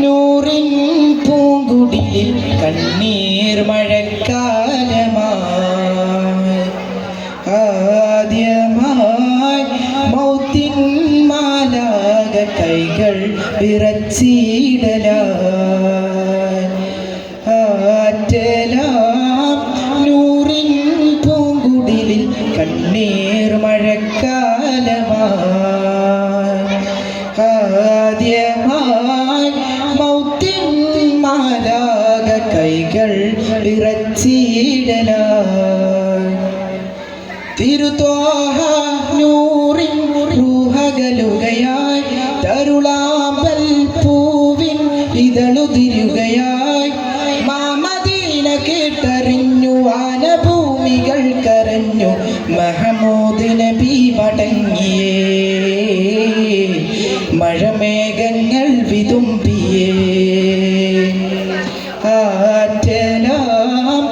നൂറിൻ പൂങ്കുടിയിൽ കണ്ണീർ മഴക്കാലമായി ആദ്യമായി മൗത്തിൻ മാലാക കൈകൾ വിറച്ചിടലായി ആറ്റലാം നൂറിൻ പൂങ്കുടിലിൽ കണ്ണീർ മഴക്കാലമായി ആദ്യമായി മൗത്തിൻ മാലാക കൈകൾ വിറച്ചിടലായി തിരുത്വാഹ നൂറിൻ റൂഹകലുകയായി തരുളാമ്പൽ പൂവിൻ ഇതളുതിരുകയായി മാമദീന കേട്ടറിഞ്ഞു വാനഭൂമികൾ കരഞ്ഞു മഹമൂദ് നബി മടങ്ങിയേ മഴമേഘങ്ങൾ വിതുമ്പിയേ ആറ്റലാം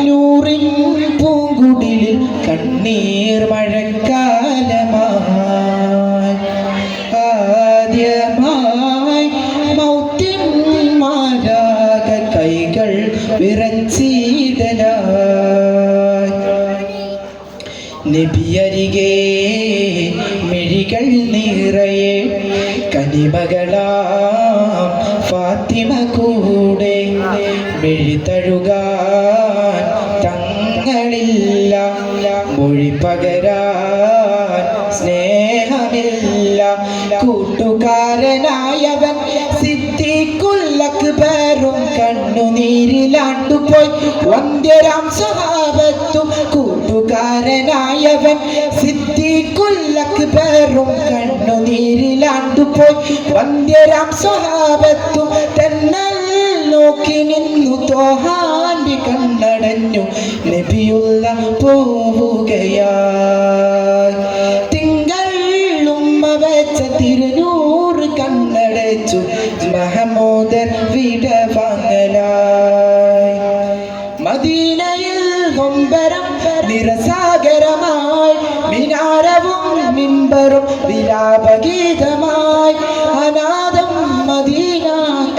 നൂറിൻ പൂങ്കുടിലിൽ കണ്ണീർ മഴക്കാലമായി ആദ്യമായി മൗത്തിൻ മാലാക കൈകൾ വിറച്ചിടലായി നബിയരികെ മിഴികൾ നിറയെ കനിമകളാം ഫാത്തിമ കൂടെ മിഴി തഴുകാൻ തങ്ങളില്ല മൊഴി പകരാൻ സ്നേഹമില്ല കൂട്ടുകാരനായവൻ സിദ്ദീഖുൽ അക്ബറും കണ്ണുനീരിലാണ്ടുപോയി വന്ദ്യരാം സ്വഹാബത്തും കൂട്ടുകാരനായവൻ സിദ്ദീഖുൽ അക്ബറും കണ്ണുനീരിലാണ്ടുപോയി വന്ദ്യരാം സ്വഹാബത്തും തെന്നൽ നോക്കി നിന്നു തോഹാന്റെ കണ്ണടഞ്ഞു നബിയുള്ള പോവുകയായി തിങ്കൾ ഉമ്മ വെച്ച തിരുനൂറ് കണ്ണടച്ചു മഹമൂദൻ വിട വാങ്ങലായി മദീനയിൽ കൊമ്പരം നിറസാഗരമായി മിനാരവും മിമ്പറും വിലാപഗീതമായി അനാദം മദീന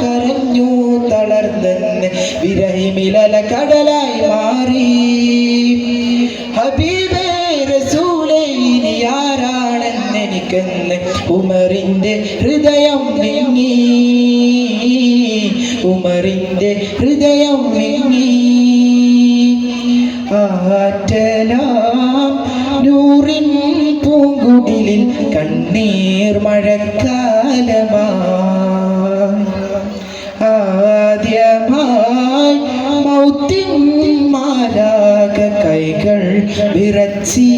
കരഞ്ഞു തളർന്നെന്ന് വിരഹിമിലല കടലായി മാറി ഹബീബേ റസൂലേ ഇനി ആരാണെന്നെനിക്കെന്ന് ഉമറിന്റെ ഹൃദയം വിങ്ങി ഉമറിന്റെ ഹൃദയം വിങ്ങി ആറ്റലാം നൂറിൻ പൂങ്കുടിലിൽ കണ്ണീർ മഴക്കാലമായി ആദ്യമായി മൗത്തിൻ മാലാക കൈകൾ വിറച്ചി